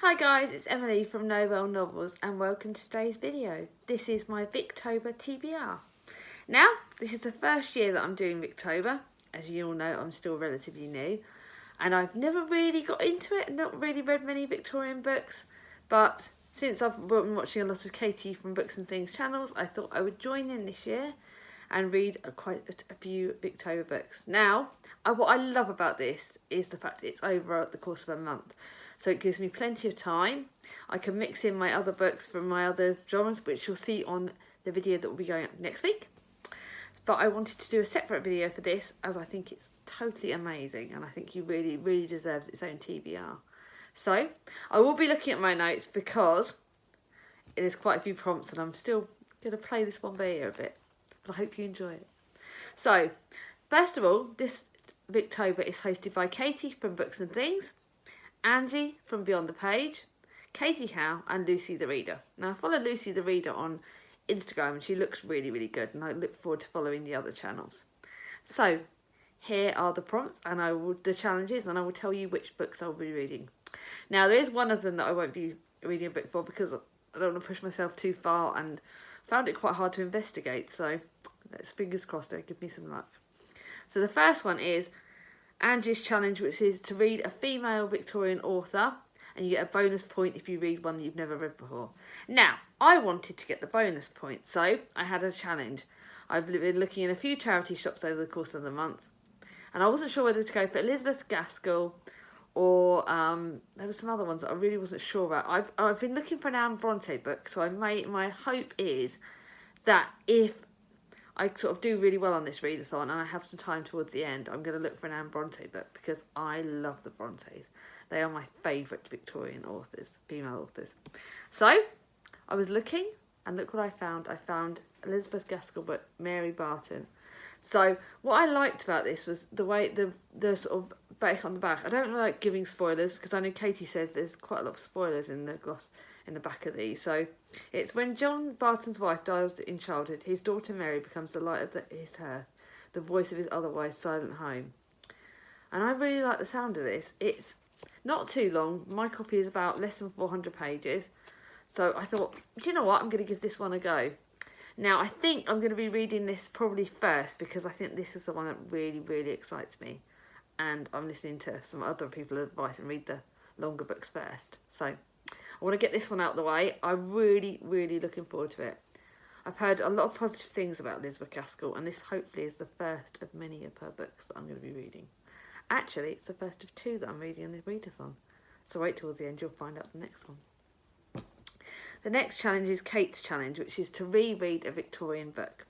Hi guys, it's Emily from Noel Novels and welcome to today's video. This is my Victober TBR. Now, this is the first year that I'm doing Victober. As you all know, I'm still relatively new and I've never really got into it and not really read many Victorian books, but since I've been watching a lot of Katie from Books and Things channels, I thought I would join in this year and read quite a few Victober books. Now, what I love about this is the fact that it's over the course of a month. So it gives me plenty of time. I can mix in my other books from my other genres, which you'll see on the video that will be going up next week. But I wanted to do a separate video for this as I think it's totally amazing and I think it really deserves its own TBR. So I will be looking at my notes because it is quite a few prompts and I'm still going to play this one by ear a bit. But I hope you enjoy it. So, first of all, this Victober is hosted by Katie from Books and Things, Angie from Beyond the Page, Katie Howe and Lucy the Reader. Now I follow Lucy the Reader on Instagram and she looks really good and I look forward to following the other channels. So here are the prompts and the challenges and I will tell you which books I'll be reading. Now there is one of them that I won't be reading a book for because I don't want to push myself too far and found it quite hard to investigate, so let's fingers crossed they'll give me some luck. So the first one is Angie's challenge, which is to read a female Victorian author and you get a bonus point if you read one that you've never read before. Now, I wanted to get the bonus point, so I had a challenge. I've been looking in a few charity shops over the course of the month and I wasn't sure whether to go for Elizabeth Gaskell or there were some other ones that I really wasn't sure about. I've been looking for an Anne Bronte book, so my hope is that if I sort of do really well on this readathon and I have some time towards the end, I'm going to look for an Anne Bronte book because I love the Brontes. They are my favourite Victorian authors, female authors. So I was looking and look what I found. I found Elizabeth Gaskell book, Mary Barton. So what I liked about this was the way the sort of back on the back. I don't like giving spoilers because I know Katie says there's quite a lot of spoilers in the gloss in the back of these. So it's when John Barton's wife dies in childhood, his daughter Mary becomes the light of his hearth, the voice of his otherwise silent home. And I really like the sound of this. It's not too long. My copy is about less than 400 pages. So I thought, do you know what? I'm going to give this one a go. Now, I think I'm going to be reading this probably first because I think this is the one that really excites me. And I'm listening to some other people's advice and read the longer books first. So I want to get this one out of the way. I'm really looking forward to it. I've heard a lot of positive things about Elizabeth Gaskell and this hopefully is the first of many of her books that I'm going to be reading. Actually, it's the first of two that I'm reading in the readathon. So wait towards the end, you'll find out the next one. The next challenge is Kate's challenge, which is to reread a Victorian book.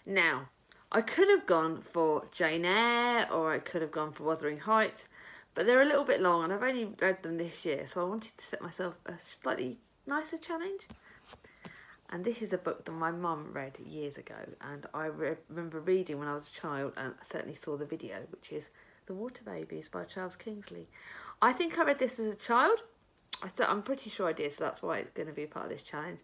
Now, I could have gone for Jane Eyre or I could have gone for Wuthering Heights, but they're a little bit long and I've only read them this year, so I wanted to set myself a slightly nicer challenge. And this is a book that my mum read years ago and I remember reading when I was a child and I certainly saw the video, which is The Water Babies by Charles Kingsley. I think I read this as a child. I'm pretty sure I did, so that's why it's going to be a part of this challenge.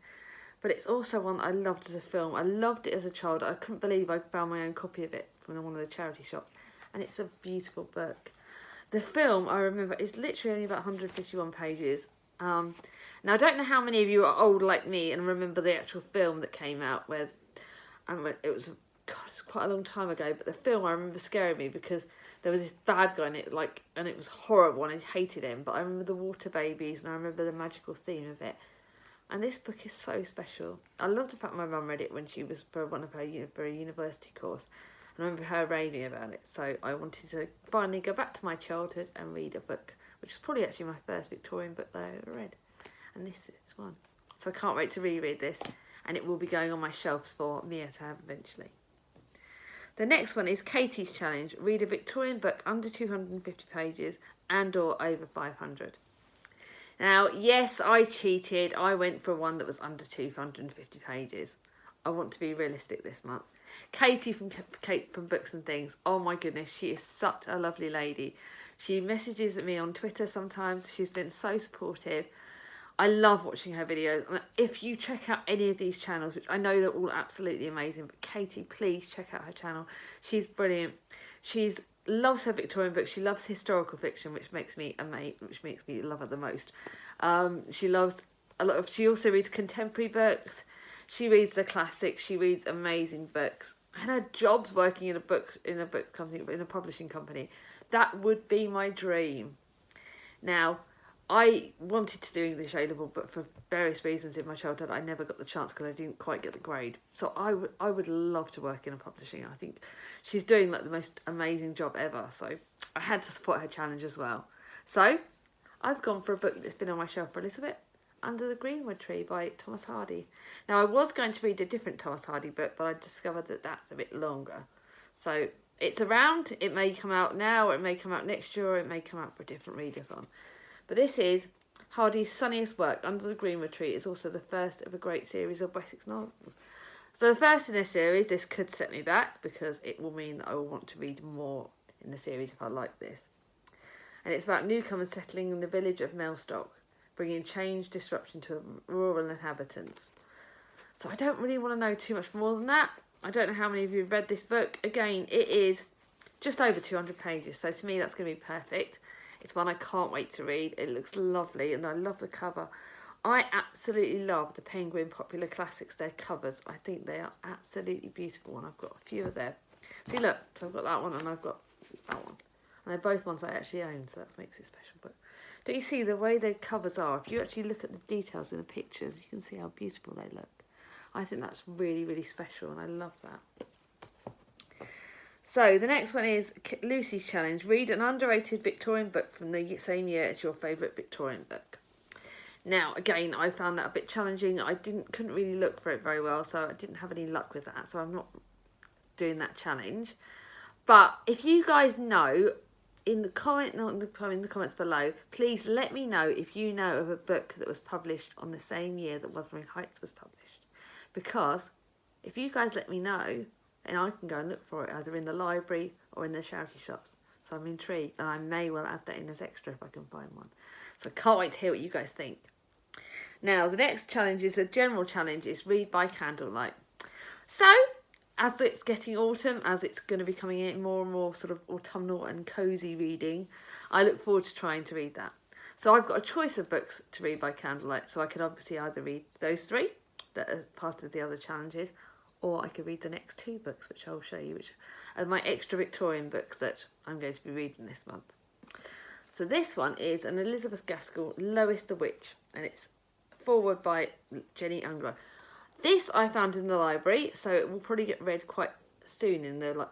But it's also one that I loved as a film. I loved it as a child. I couldn't believe I found my own copy of it from one of the charity shops. And it's a beautiful book. The film, I remember, is literally only about 151 pages. Now, I don't know how many of you are old like me and remember the actual film that came out. It was quite a long time ago. But the film, I remember scaring me because there was this bad guy in it, and it was horrible and I hated him. But I remember the water babies and I remember the magical theme of it. And this book is so special. I love the fact my mum read it when she was for a university course. And I remember her raving about it. So I wanted to finally go back to my childhood and read a book, which was probably actually my first Victorian book that I ever read. And this is one. So I can't wait to reread this. And it will be going on my shelves for Mia to have eventually. The next one is Katie's challenge. Read a Victorian book under 250 pages and or over 500. Now, yes, I cheated. I went for one that was under 250 pages. I want to be realistic this month. Katie from Books and Things. Oh my goodness, she is such a lovely lady. She messages me on Twitter sometimes. She's been so supportive. I love watching her videos. If you check out any of these channels, which I know they're all absolutely amazing, but Katie, please check out her channel. She's brilliant. She's loves her Victorian books. She loves historical fiction, which makes me love her the most. She loves a lot of. She also reads contemporary books. She reads the classics. She reads amazing books. And her job's working in a book company, in a publishing company. That would be my dream. Now, I wanted to do English A-level, but for various reasons in my childhood, I never got the chance because I didn't quite get the grade. So I would love to work in a publishing. I think she's doing like the most amazing job ever. So I had to support her challenge as well. So I've gone for a book that's been on my shelf for a little bit, Under the Greenwood Tree by Thomas Hardy. Now, I was going to read a different Thomas Hardy book, but I discovered that that's a bit longer. So it's around. It may come out now, or it may come out next year, or it may come out for different readers on. But this is Hardy's sunniest work, Under the Greenwood Tree. It's also the first of a great series of Wessex novels. So the first in this series, this could set me back because it will mean that I will want to read more in the series if I like this. And it's about newcomers settling in the village of Mellstock, bringing change, disruption to rural inhabitants. So I don't really want to know too much more than that. I don't know how many of you have read this book. Again, it is just over 200 pages, so to me that's going to be perfect. It's one I can't wait to read. It looks lovely and I love the cover. I absolutely love the Penguin Popular Classics, their covers. I think they are absolutely beautiful and I've got a few of them. See, look, so I've got that one and I've got that one. And they're both ones I actually own, so that makes it special. But don't you see the way their covers are? If you actually look at the details in the pictures, you can see how beautiful they look. I think that's really, really special and I love that. So the next one is Lucy's challenge. Read an underrated Victorian book from the same year as your favourite Victorian book. Now, again, I found that a bit challenging. I couldn't really look for it very well, so I didn't have any luck with that. So I'm not doing that challenge. But if you guys know, in the comments below, please let me know if you know of a book that was published on the same year that Wuthering Heights was published. Because if you guys let me know, and I can go and look for it either in the library or in the charity shops. So I'm intrigued and I may well add that in as extra if I can find one. So I can't wait to hear what you guys think. Now the next challenge is a general challenge, is read by candlelight. So as it's getting autumn, as it's going to be coming in more and more sort of autumnal and cosy reading, I look forward to trying to read that. So I've got a choice of books to read by candlelight. So I could obviously either read those three that are part of the other challenges, or I could read the next two books, which I'll show you, which are my extra Victorian books that I'm going to be reading this month. So this one is an Elizabeth Gaskell, Lois the Witch, and it's forward by Jenny Unglo. This I found in the library, so it will probably get read quite soon in the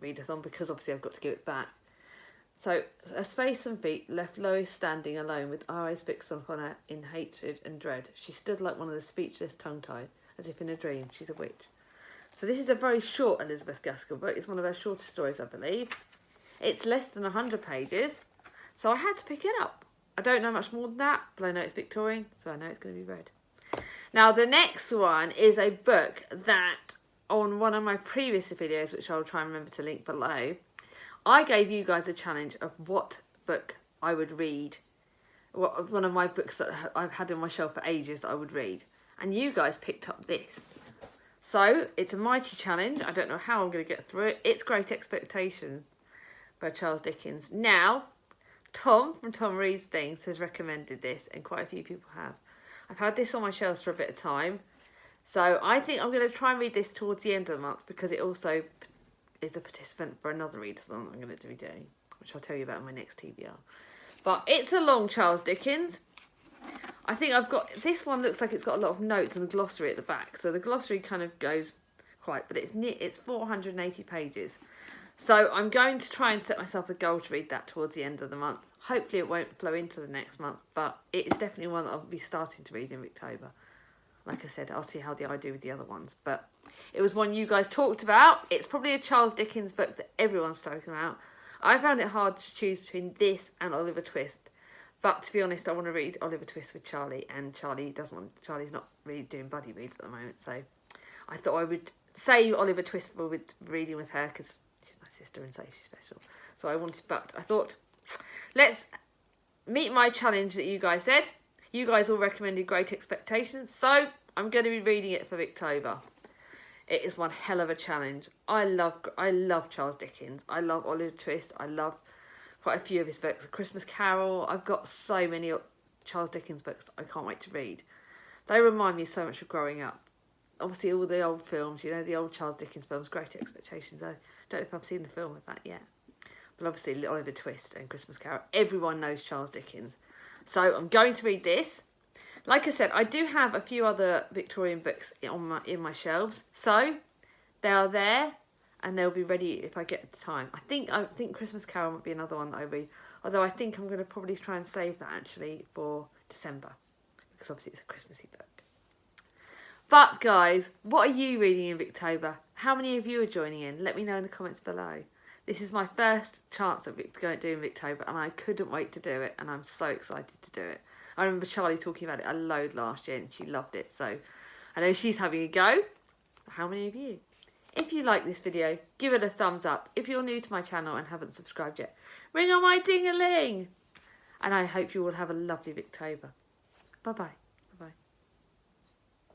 readathon because obviously I've got to give it back. So a space and feet left Lois standing alone with eyes fixed upon her in hatred and dread. She stood like one of the speechless, tongue-tied, as if in a dream. She's a witch. So this is a very short Elizabeth Gaskell book. It's one of her shortest stories, I believe. It's less than 100 pages, so I had to pick it up. I don't know much more than that, but I know it's Victorian, so I know it's going to be read. Now, the next one is a book that, on one of my previous videos, which I'll try and remember to link below, I gave you guys a challenge of what book I would read. One of my books that I've had on my shelf for ages that I would read. And you guys picked up this. So, it's a mighty challenge. I don't know how I'm going to get through it. It's Great Expectations by Charles Dickens. Now, Tom from Tom Reads Things has recommended this, and quite a few people have. I've had this on my shelves for a bit of time. So, I think I'm going to try and read this towards the end of the month because it also is a participant for another readathon I'm going to be doing, which I'll tell you about in my next TBR. But it's a long Charles Dickens. I think I've got, this one looks like it's got a lot of notes and a glossary at the back. So the glossary kind of goes quite, but it's 480 pages. So I'm going to try and set myself a goal to read that towards the end of the month. Hopefully it won't flow into the next month, but it is definitely one that I'll be starting to read in Victober. Like I said, I'll see how I do with the other ones. But it was one you guys talked about. It's probably a Charles Dickens book that everyone's spoken about. I found it hard to choose between this and Oliver Twist. But to be honest, I want to read Oliver Twist with Charlie, and Charlie's not really doing buddy reads at the moment, so I thought I would save Oliver Twist for reading with her because she's my sister and so she's special. So I thought, let's meet my challenge that you guys said. You guys all recommended Great Expectations, so I'm going to be reading it for Victober. It is one hell of a challenge. I love Charles Dickens. I love Oliver Twist. I love quite a few of his books. A Christmas Carol. I've got so many Charles Dickens books I can't wait to read. They remind me so much of growing up. Obviously, all the old films, you know, the old Charles Dickens films, Great Expectations. I don't know if I've seen the film of that yet. But obviously, Oliver Twist and Christmas Carol. Everyone knows Charles Dickens. So I'm going to read this. Like I said, I do have a few other Victorian books in my shelves. So they are there and they'll be ready if I get the time. I think Christmas Carol might be another one that I read. Although I think I'm going to probably try and save that actually for December. Because obviously it's a Christmassy book. But guys, what are you reading in Victober? How many of you are joining in? Let me know in the comments below. This is my first chance at doing Victober and I couldn't wait to do it and I'm so excited to do it. I remember Charlie talking about it a load last year and she loved it. So I know she's having a go. How many of you? If you like this video, give it a thumbs up. If you're new to my channel and haven't subscribed yet, ring on my ding-a-ling. And I hope you all have a lovely Victober. Bye-bye.